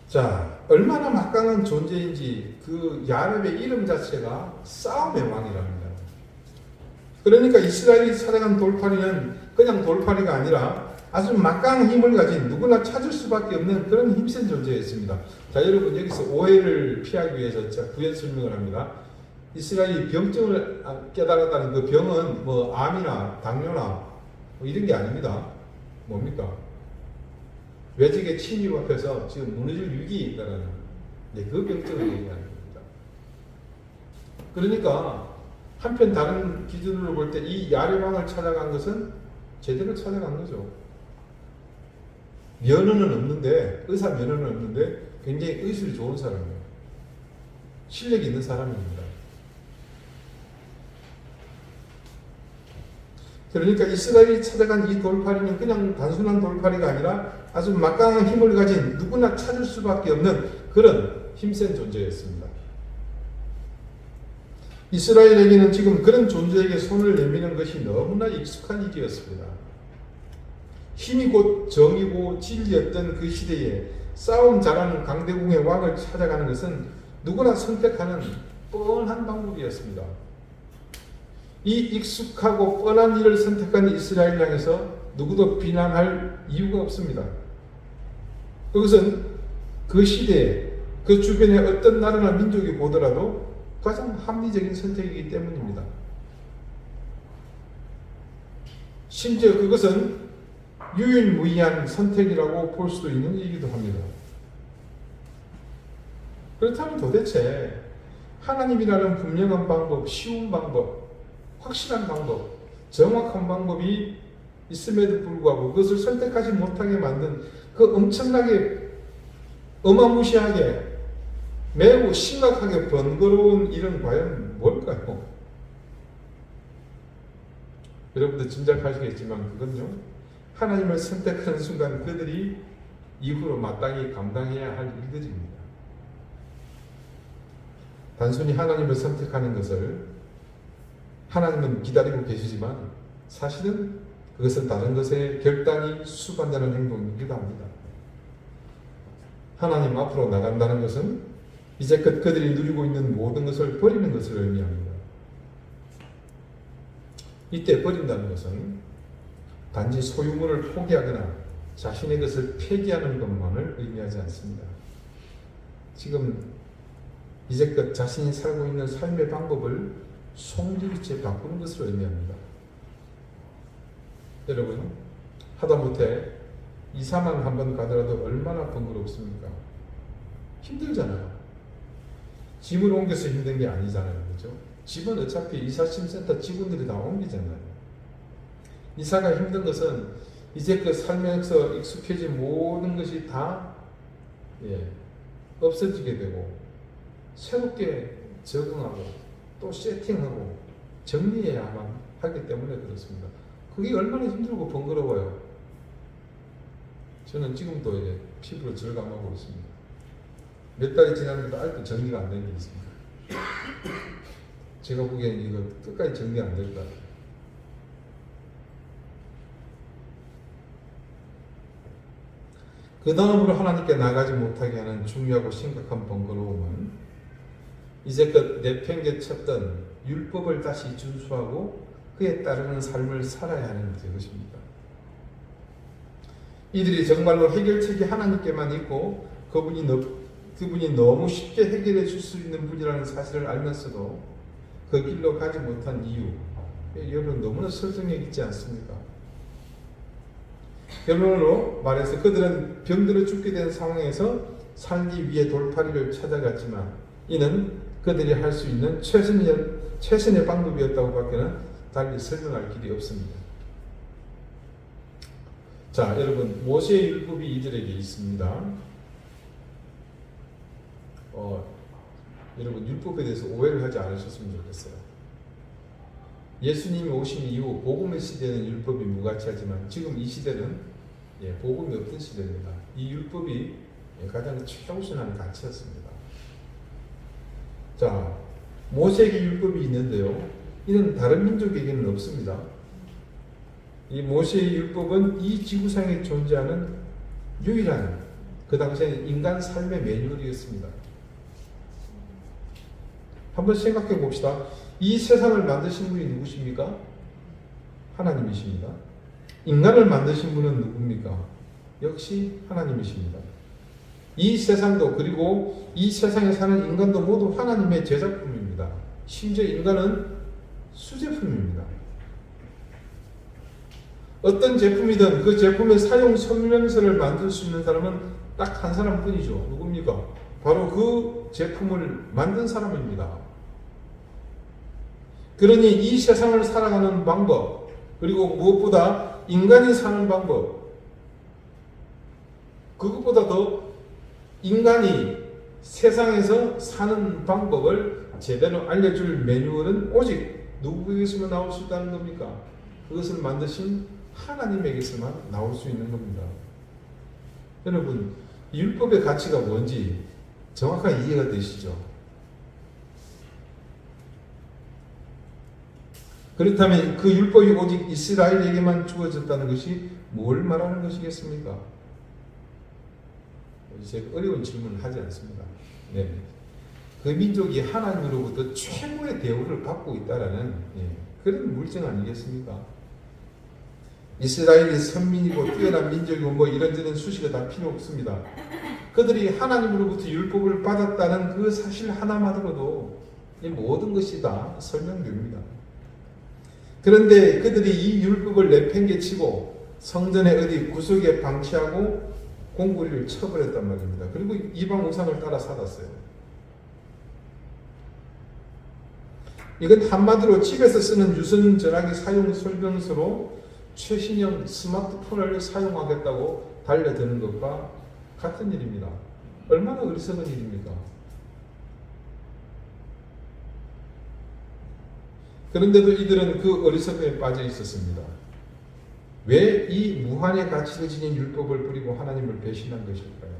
자, 얼마나 막강한 존재인지 그 야렙의 이름 자체가 싸움의 왕이랍니다. 그러니까 이스라엘이 찾아간 돌파리는 그냥 돌파리가 아니라 아주 막강한 힘을 가진 누구나 찾을 수밖에 없는 그런 힘센 존재였습니다. 자, 여러분 여기서 오해를 피하기 위해서 제가 부연 설명을 합니다. 이스라엘이 병증을 깨달았다는 그 병은 뭐 암이나 당뇨나 뭐 이런 게 아닙니다. 뭡니까? 외적의 침입 앞에서 지금 무너질 위기에 있다는 그 병증을 얘기하는 겁니다. 그러니까 한편 다른 기준으로 볼 때 이 야레왕을 찾아간 것은 제대로 찾아간 거죠. 면허는 없는데, 의사 면허는 없는데 굉장히 의술이 좋은 사람이에요. 실력이 있는 사람입니다. 그러니까 이스라엘이 찾아간 이 돌파리는 그냥 단순한 돌파리가 아니라 아주 막강한 힘을 가진 누구나 찾을 수밖에 없는 그런 힘센 존재였습니다. 이스라엘에게는 지금 그런 존재에게 손을 내미는 것이 너무나 익숙한 일이었습니다. 힘이 곧 정이고 진리였던 그 시대에 싸움 잘하는 강대국의 왕을 찾아가는 것은 누구나 선택하는 뻔한 방법이었습니다. 이 익숙하고 뻔한 일을 선택한 이스라엘 향해서 누구도 비난할 이유가 없습니다. 그것은 그 시대에 그 주변의 어떤 나라나 민족이 보더라도 가장 합리적인 선택이기 때문입니다. 심지어 그것은 유일무이한 선택이라고 볼 수도 있는 일이기도 합니다. 그렇다면 도대체 하나님이라는 분명한 방법, 쉬운 방법, 확실한 방법, 정확한 방법이 있음에도 불구하고 그것을 선택하지 못하게 만든 그 엄청나게 어마무시하게 매우 심각하게 번거로운 일은 과연 뭘까요? 여러분들 짐작하시겠지만 그건요, 하나님을 선택하는 순간 그들이 이후로 마땅히 감당해야 할 일들입니다. 단순히 하나님을 선택하는 것을 하나님은 기다리고 계시지만 사실은 그것은 다른 것에 결단이 수반되는 행동이기도 합니다. 하나님 앞으로 나간다는 것은 이제껏 그들이 누리고 있는 모든 것을 버리는 것을 의미합니다. 이때 버린다는 것은 단지 소유물을 포기하거나 자신의 것을 폐기하는 것만을 의미하지 않습니다. 지금 이제껏 자신이 살고 있는 삶의 방법을 송두리째 바꾸는 것을 의미합니다. 여러분, 하다못해 이사만 한번 가더라도 얼마나 번거롭습니까? 힘들잖아요. 짐을 옮겨서 힘든 게 아니잖아요. 그렇죠? 집은 어차피 이사심센터 직원들이 다 옮기잖아요. 이사가 힘든 것은 이제껏 삶에서 익숙해진 모든 것이 다 없어지게 되고 새롭게 적응하고 또 세팅하고 정리해야만 하기 때문에 그렇습니다. 그게 얼마나 힘들고 번거로워요. 저는 지금도 이제 피부로 절감하고 있습니다. 몇 달이 지났는데 아직도 정리가 안 된 게 있습니다. 제가 보기엔 이거 끝까지 정리 안 될 것 같아요. 그 다음으로 하나님께 나가지 못하게 하는 중요하고 심각한 번거로움은 이제껏 내팽개쳤던 율법을 다시 준수하고 그에 따르는 삶을 살아야 하는 것입니다. 이들이 정말로 해결책이 하나님께만 있고 그분이 너무 쉽게 해결해 줄 수 있는 분이라는 사실을 알면서도 그 길로 가지 못한 이유, 여러분 너무나 설득력 있지 않습니까? 결론으로 말해서 그들은 병들어 죽게 된 상황에서 살기 위해 돌파리를 찾아갔지만 이는 그들이 할 수 있는 최선의 방법이었다고 밖에는 달리 설명할 길이 없습니다. 자, 여러분, 모세의 율법이 이들에게 있습니다. 여러분, 율법에 대해서 오해를 하지 않으셨으면 좋겠어요. 예수님이 오신 이후 복음의 시대는 율법이 무가치하지만 지금 이 시대는 복음이 없던 시대입니다. 이 율법이 가장 최우선한 가치였습니다. 자, 모세에게 율법이 있는데요. 이는 다른 민족에게는 없습니다. 이 모세의 율법은 이 지구상에 존재하는 유일한 그 당시에는 인간 삶의 매뉴얼이었습니다. 한번 생각해 봅시다. 이 세상을 만드신 분이 누구십니까? 하나님이십니다. 인간을 만드신 분은 누굽니까? 역시 하나님이십니다. 이 세상도 그리고 이 세상에 사는 인간도 모두 하나님의 제작품입니다. 심지어 인간은 수제품입니다. 어떤 제품이든 그 제품의 사용 설명서를 만들 수 있는 사람은 딱 한 사람뿐이죠. 누굽니까? 바로 그 제품을 만든 사람입니다. 그러니 이 세상을 살아가는 방법, 그리고 무엇보다 인간이 사는 방법, 그것보다 더 인간이 세상에서 사는 방법을 제대로 알려줄 매뉴얼은 오직 누구에게서만 나올 수 있다는 겁니까? 그것을 만드신 하나님에게서만 나올 수 있는 겁니다. 여러분, 율법의 가치가 뭔지 정확하게 이해가 되시죠? 그렇다면 그 율법이 오직 이스라엘에게만 주어졌다는 것이 뭘 말하는 것이겠습니까? 제가 어려운 질문을 하지 않습니다. 네. 그 민족이 하나님으로부터 최고의 대우를 받고 있다라는 그런 물증 아니겠습니까? 이스라엘이 선민이고 뛰어난 민족이고 뭐 이런저런 수식이 다 필요 없습니다. 그들이 하나님으로부터 율법을 받았다는 그 사실 하나만으로도 이 모든 것이 다 설명됩니다. 그런데 그들이 이 율법을 내팽개치고 성전의 어디 구석에 방치하고 공구리를 쳐버렸단 말입니다. 그리고 이방 우상을 따라 살았어요. 이건 한마디로 집에서 쓰는 유선 전화기 사용 설명서로 최신형 스마트폰을 사용하겠다고 달려드는 것과 같은 일입니다. 얼마나 어리석은 일입니까? 그런데도 이들은 그 어리석음에 빠져 있었습니다. 왜 이 무한의 가치를 지닌 율법을 버리고 하나님을 배신한 것일까요?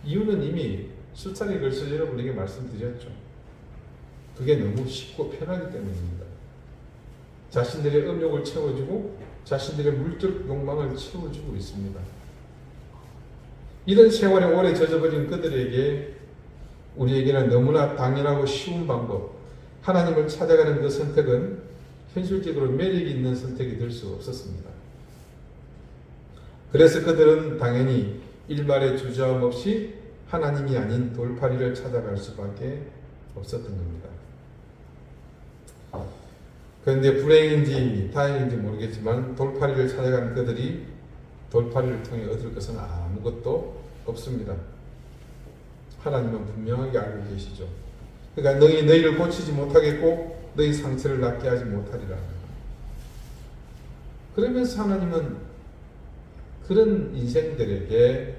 이유는 이미 수차례 걸쳐 여러분에게 말씀드렸죠. 그게 너무 쉽고 편하기 때문입니다. 자신들의 음욕을 채워주고 자신들의 물적 욕망을 채워주고 있습니다. 이런 세월에 오래 젖어버린 그들에게 우리에게는 너무나 당연하고 쉬운 방법, 하나님을 찾아가는 그 선택은 현실적으로 매력이 있는 선택이 될 수 없었습니다. 그래서 그들은 당연히 일말의 주저함 없이 하나님이 아닌 돌팔이를 찾아갈 수밖에 없었던 겁니다. 그런데 불행인지 다행인지 모르겠지만 돌팔이를 찾아간 그들이 돌팔이를 통해 얻을 것은 아무것도 없습니다. 하나님은 분명하게 알고 계시죠. 그러니까 너희를 고치지 못하겠고 너희 상처를 낫게 하지 못하리라. 그러면서 하나님은 그런 인생들에게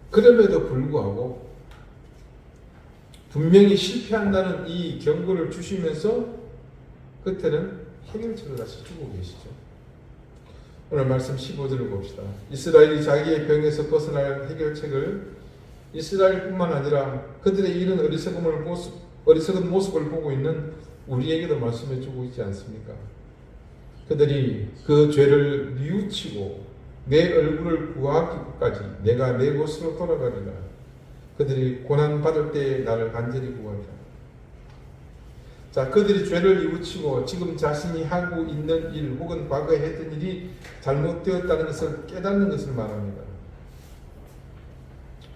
그럼에도 불구하고 분명히 실패한다는 이 경고를 주시면서 끝에는 해결책을 다시 주고 계시죠. 오늘 말씀 15절을 봅시다. 이스라엘이 자기의 병에서 벗어날 해결책을 이스라엘뿐만 아니라 그들의 이런 어리석은 모습을 보고 있는 우리에게도 말씀해 주고 있지 않습니까? 그들이 그 죄를 뉘우치고 내 얼굴을 구하기까지 내가 내 곳으로 돌아가리라. 그들이 고난받을 때에 나를 간절히 구하리라. 자, 그들이 죄를 뉘우치고 지금 자신이 하고 있는 일 혹은 과거에 했던 일이 잘못되었다는 것을 깨닫는 것을 말합니다.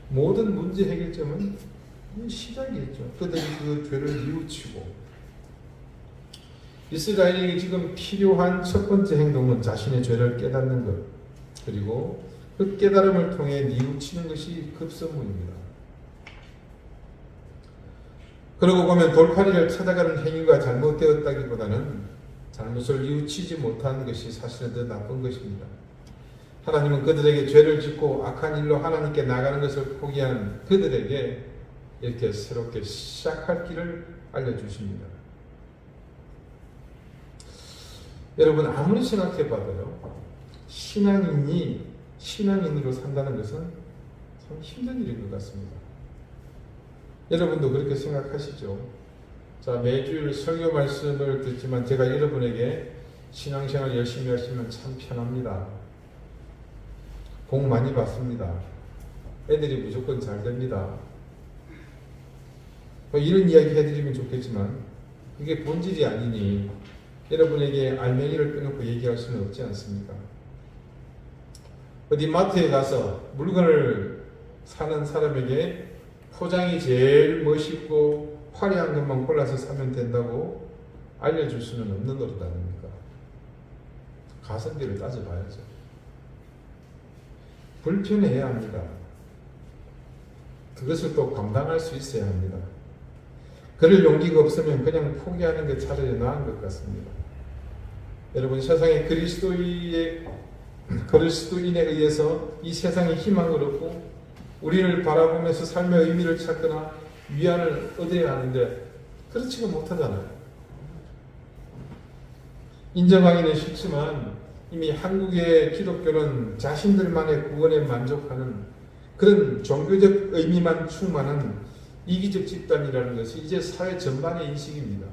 모든 문제 해결점은 시작이었죠. 그들이 그 죄를 뉘우치고 이스라엘에게 지금 필요한 첫 번째 행동은 자신의 죄를 깨닫는 것, 그리고 그 깨달음을 통해 뉘우치는 것이 급선무입니다. 그러고 보면 돌팔이를 찾아가는 행위가 잘못되었다기보다는 잘못을 뉘우치지 못하는 것이 사실은 더 나쁜 것입니다. 하나님은 그들에게 죄를 짓고 악한 일로 하나님께 나가는 것을 포기한 그들에게 이렇게 새롭게 시작할 길을 알려주십니다. 여러분 아무리 생각해봐도요, 신앙인이 신앙인으로 산다는 것은 참 힘든 일인 것 같습니다. 여러분도 그렇게 생각하시죠? 자, 매주일 설교 말씀을 듣지만 제가 여러분에게 신앙생활 열심히 하시면 참 편합니다. 복 많이 받습니다. 애들이 무조건 잘 됩니다. 이런 이야기 해드리면 좋겠지만 그게 본질이 아니니 여러분에게 알맹이를 빼놓고 얘기할 수는 없지 않습니까? 어디 마트에 가서 물건을 사는 사람에게 포장이 제일 멋있고 화려한 것만 골라서 사면 된다고 알려줄 수는 없는 노릇 아닙니까? 가성비를 따져봐야죠. 불편해야 합니다. 그것을 또 감당할 수 있어야 합니다. 그럴 용기가 없으면 그냥 포기하는 게 차라리 나은 것 같습니다. 여러분, 세상에 그리스도인에 의해서 이 세상에 희망을 얻고 우리를 바라보면서 삶의 의미를 찾거나 위안을 얻어야 하는데 그렇지가 못하잖아요. 인정하기는 싫지만 이미 한국의 기독교는 자신들만의 구원에 만족하는 그런 종교적 의미만 충만한 이기적 집단이라는 것이 이제 사회 전반의 인식입니다.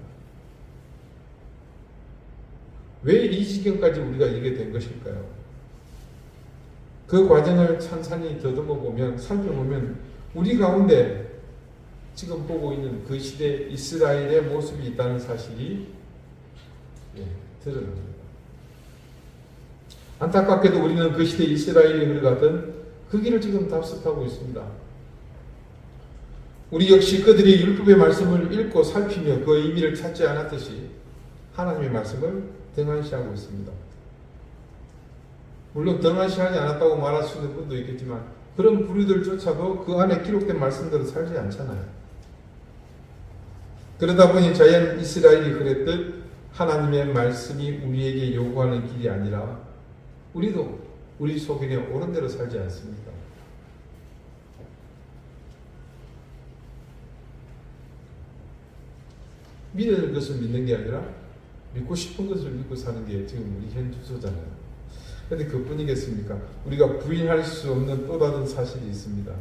왜 이 지경까지 우리가 이게 된 것일까요? 그 과정을 찬찬히 더듬어 보면, 살펴보면 우리 가운데 지금 보고 있는 그 시대 이스라엘의 모습이 있다는 사실이 드러납니다. 안타깝게도 우리는 그 시대 이스라엘이 흘러가던 그 길을 지금 답습하고 있습니다. 우리 역시 그들이 율법의 말씀을 읽고 살피며 그 의미를 찾지 않았듯이 하나님의 말씀을 등한시하고 있습니다. 물론 등한시하지 않았다고 말할 수 있는 분도 있겠지만 그런 부류들조차도 그 안에 기록된 말씀대로 살지 않잖아요. 그러다 보니 자연 이스라엘이 그랬듯 하나님의 말씀이 우리에게 요구하는 길이 아니라 우리도 우리 속인에 옳은 대로 살지 않습니까? 믿는 것을 믿는 게 아니라 믿고 싶은 것을 믿고 사는 게 지금 우리 현 주소잖아요. 그런데 그뿐이겠습니까? 우리가 부인할 수 없는 또 다른 사실이 있습니다.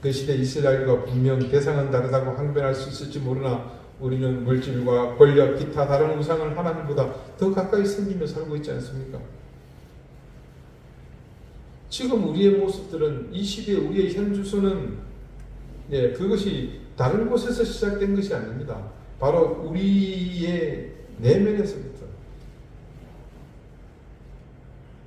그 시대 이스라엘과 분명 대상은 다르다고 항변할 수 있을지 모르나 우리는 물질과 권력, 기타 다른 우상을 하나님보다 더 가까이 섬기며 살고 있지 않습니까? 지금 우리의 모습들은 이 시대에 우리의 현 주소는 예, 그것이 다른 곳에서 시작된 것이 아닙니다. 바로 우리의 내면에서부터,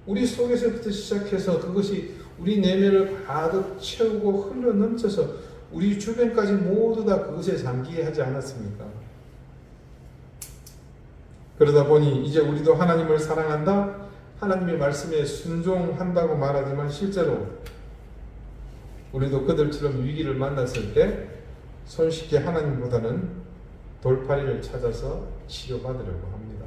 우리 속에서부터 시작해서 그것이 우리 내면을 가득 채우고 흘러 넘쳐서 우리 주변까지 모두 다 그것에 잠기게 하지 않았습니까? 그러다 보니 이제 우리도 하나님을 사랑한다, 하나님의 말씀에 순종한다고 말하지만 실제로 우리도 그들처럼 위기를 만났을 때 손쉽게 하나님보다는 돌파리를 찾아서 치료받으려고 합니다.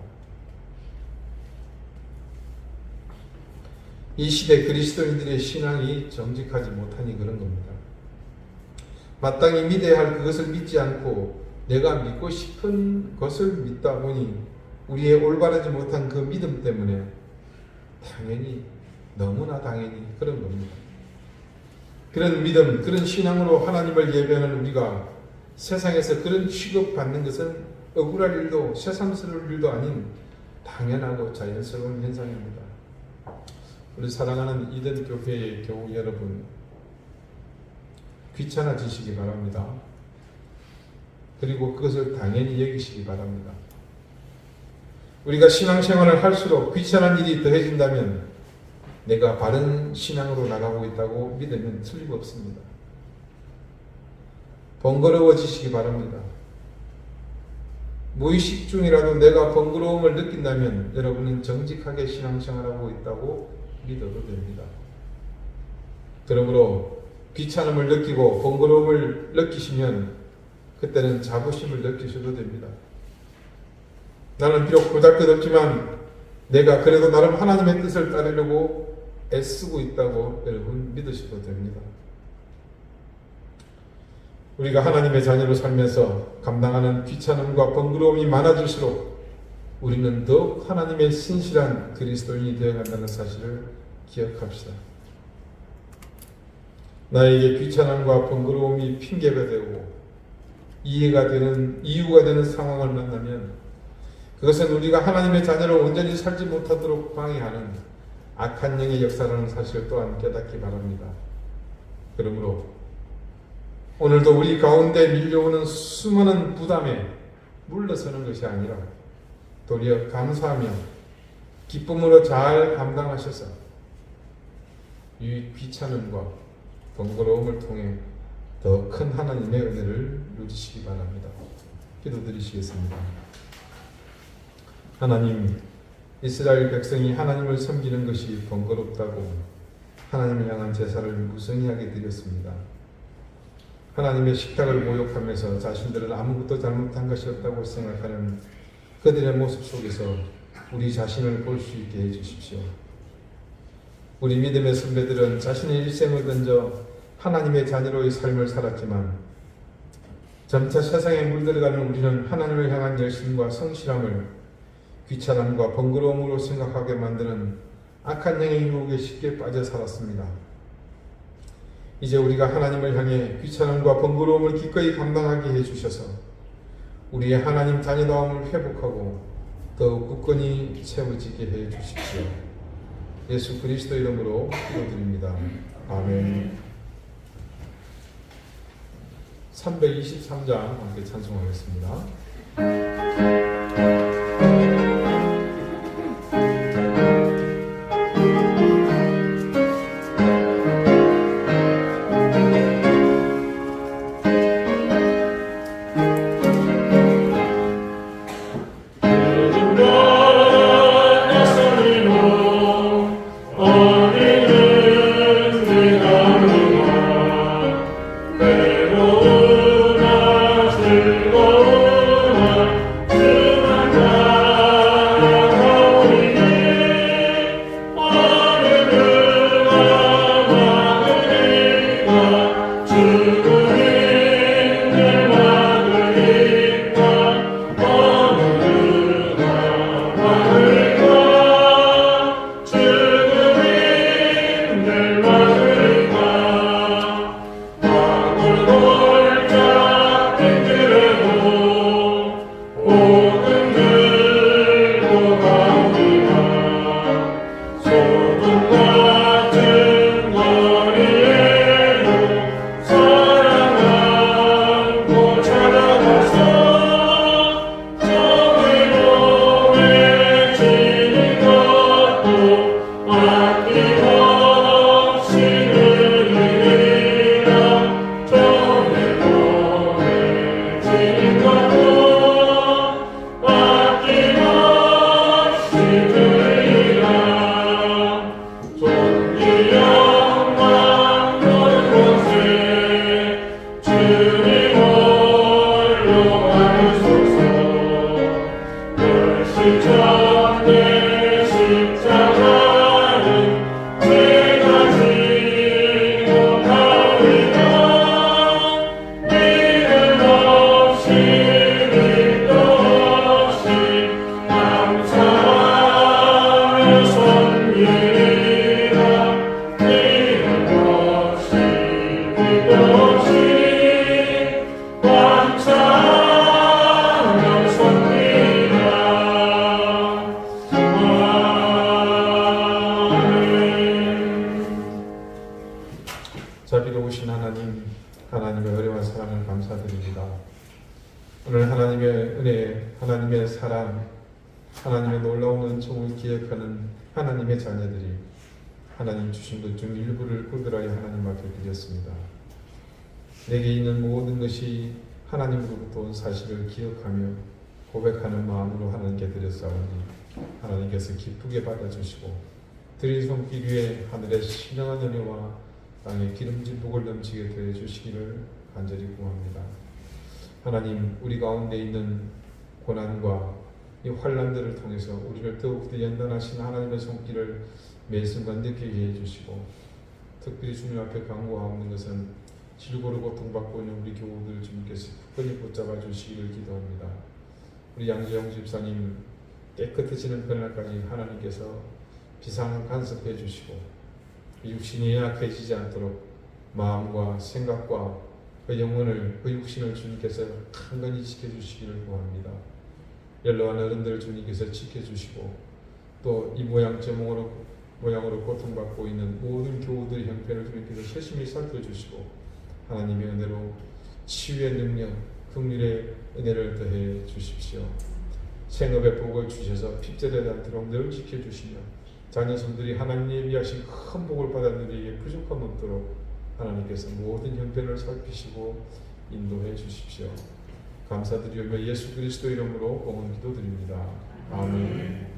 이 시대 그리스도인들의 신앙이 정직하지 못하니 그런 겁니다. 마땅히 믿어야 할 그것을 믿지 않고 내가 믿고 싶은 것을 믿다 보니 우리의 올바르지 못한 그 믿음 때문에 당연히, 너무나 당연히 그런 겁니다. 그런 믿음, 그런 신앙으로 하나님을 예배하는 우리가 세상에서 그런 취급받는 것은 억울할 일도 새삼스러울 일도 아닌 당연하고 자연스러운 현상입니다. 우리 사랑하는 이든 교회의 교우 여러분, 귀찮아지시기 바랍니다. 그리고 그것을 당연히 여기시기 바랍니다. 우리가 신앙생활을 할수록 귀찮은 일이 더해진다면 내가 바른 신앙으로 나가고 있다고 믿으면 틀림없습니다. 번거로워지시기 바랍니다. 무의식 중이라도 내가 번거로움을 느낀다면 여러분은 정직하게 신앙생활하고 있다고 믿어도 됩니다. 그러므로 귀찮음을 느끼고 번거로움을 느끼시면 그때는 자부심을 느끼셔도 됩니다. 나는 비록 보잘것없지만 내가 그래도 나름 하나님의 뜻을 따르려고 애쓰고 있다고 여러분 믿으셔도 됩니다. 우리가 하나님의 자녀로 살면서 감당하는 귀찮음과 번거로움이 많아질수록 우리는 더욱 하나님의 신실한 그리스도인이 되어간다는 사실을 기억합시다. 나에게 귀찮음과 번거로움이 핑계가 되고 이유가 되는 상황을 만나면 그것은 우리가 하나님의 자녀로 온전히 살지 못하도록 방해하는 악한 영의 역사라는 사실을 또한 깨닫기 바랍니다. 그러므로 오늘도 우리 가운데 밀려오는 수많은 부담에 물러서는 것이 아니라 도리어 감사하며 기쁨으로 잘 감당하셔서 이 귀찮음과 번거로움을 통해 더 큰 하나님의 은혜를 누리시기 바랍니다. 기도드리시겠습니다. 하나님, 이스라엘 백성이 하나님을 섬기는 것이 번거롭다고 하나님을 향한 제사를 무성의하게 드렸습니다. 하나님의 식탁을 모욕하면서 자신들은 아무것도 잘못한 것이 없다고 생각하는 그들의 모습 속에서 우리 자신을 볼 수 있게 해주십시오. 우리 믿음의 선배들은 자신의 일생을 던져 하나님의 자녀로의 삶을 살았지만 점차 세상에 물들어가는 우리는 하나님을 향한 열심과 성실함을 귀찮음과 번거로움으로 생각하게 만드는 악한 영의 유혹에 쉽게 빠져 살았습니다. 이제 우리가 하나님을 향해 귀찮음과 번거로움을 기꺼이 감당하게 해주셔서 우리의 하나님 자녀다움을 회복하고 더욱 굳건히 세워지게 해주십시오. 예수 그리스도 이름으로 기도드립니다. 아멘. 323장 함께 찬송하겠습니다. 즐거운 자비로우신 하나님, 하나님의 은혜와 사랑을 감사드립니다. 오늘 하나님의 은혜, 하나님의 사랑, 하나님의 놀라운 은총을 기억하는 하나님의 자녀들이 하나님 주신 것 중 일부를 구별하여 하나님 앞에 드렸습니다. 내게 있는 모든 것이 하나님으로부터 온 사실을 기억하며 고백하는 마음으로 하나님께 드렸사오니 하나님께서 기쁘게 받아주시고 드린 손길 위에 하늘의 신령한 은혜와 땅의 기름진 복을 넘치게 되어 주시기를 간절히 구합니다. 하나님, 우리 가운데 있는 고난과 이 환난들을 통해서 우리를 더욱더 연단하신 하나님의 손길을 매 순간 느끼게 해주시고, 특별히 주님 앞에 간구하는 것은 질고로 고통받고 있는 우리 교우들 주님께서 굳건히 붙잡아 주시기를 기도합니다. 우리 양재영 집사님 깨끗해지는 그날까지 하나님께서 비상 간섭해 주시고 육신이 약해지지 않도록 마음과 생각과 그 영혼을, 그 육신을 주님께서 강건히 지켜주시기를 구합니다. 연로한 어른들 주님께서 지켜주시고 또 이 모양으로 고통받고 있는 모든 교우들의 형편을 주님께서 세심히 살펴주시고 하나님의 은혜로 치유의 능력, 긍휼의 은혜를 더해 주십시오. 생업의 복을 주셔서 핍절하지 않도록 늘 지켜주시며 자녀손들이 하나님이 예비하신 큰 복을 받았는데 부족함 없도록 하나님께서 모든 형편을 살피시고 인도해 주십시오. 감사드리며 예수 그리스도 이름으로 공헌 기도드립니다. 아멘.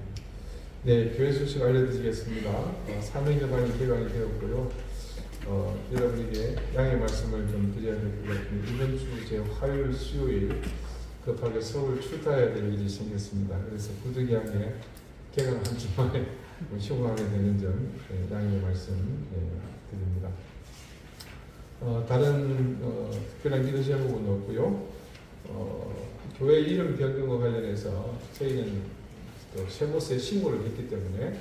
네, 교회 소식 알려드리겠습니다. 사명여반이 개강이 되었고요. 여러분에게 양해 말씀을 좀 드려야 될 것 같은데 이번 주 제 화요일, 수요일 급하게 서울 출타해야 될 일이 생겼습니다. 그래서 부득이하게 개강 한 주만에 휴무하게 되는 점 양해 말씀 드립니다. 다른 특별한 기도 제목은 없고요. 교회 이름 변경과 관련해서 저희는 또 세무서에 신고를 했기 때문에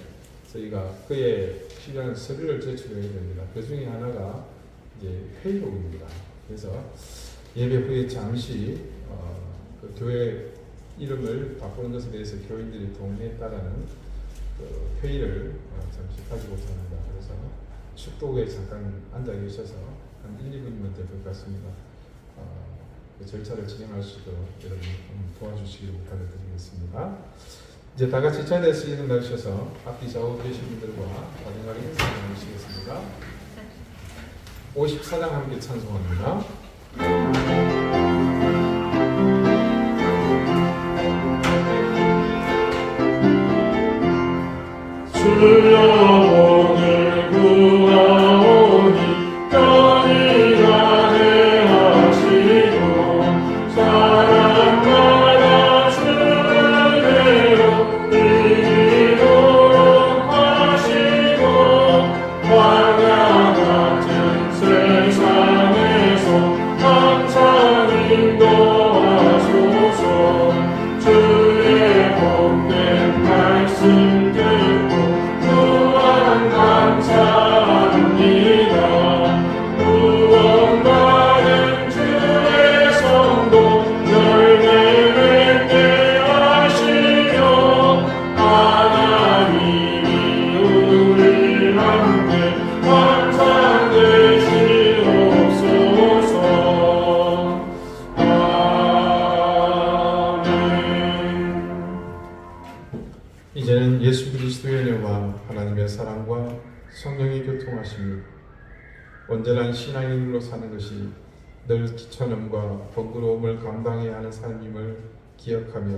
저희가 그에 필요한 서류를 제출해야 됩니다. 그 중에 하나가 이제 회의록입니다. 그래서 예배 후에 잠시 그 교회 이름을 바꾸는 것에 대해서 교인들이 동의에 따르는 그 회의를 잠시 가지고자 합니다. 그래서 축도에 잠깐 앉아 계셔서 한 1, 2분이면 될 것 같습니다. 그 절차를 진행할 수 있도록 여러분 도와주시기를 부탁드리겠습니다. 이제 다 같이 자리에서 일어나셔서 앞뒤 좌우 계신 분들과 가정하게 인사를 나누시겠습니다. 54장 함께 찬송합니다. 주여 오늘 구하오니 편히 가게 하시고 사랑받아 주대로 이기도록 하시고 광야 같은 세상에서 항상 인도하소서. 주의 복된 말씀 이제는 예수 그리스도의 은혜와 하나님의 사랑과 성령의 교통하심이 온전한 신앙인으로 사는 것이 늘 귀천음과 번거로움을 감당해야 하는 삶임을 기억하며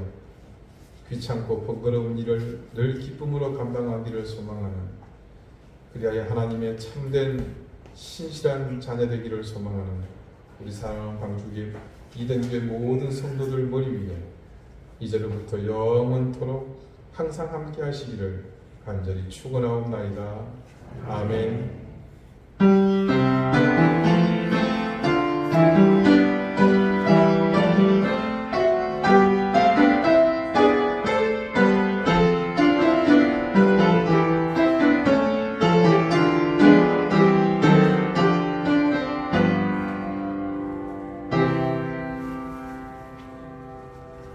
귀찮고 번거로운 일을 늘 기쁨으로 감당하기를 소망하는, 그리하여 하나님의 참된 신실한 자녀 되기를 소망하는 우리 사랑하는 방주교 이den교회 모든 성도들 머리 위에 이제로부터 영원토록 항상 함께 하시기를 간절히 축원하옵나이다. 아멘.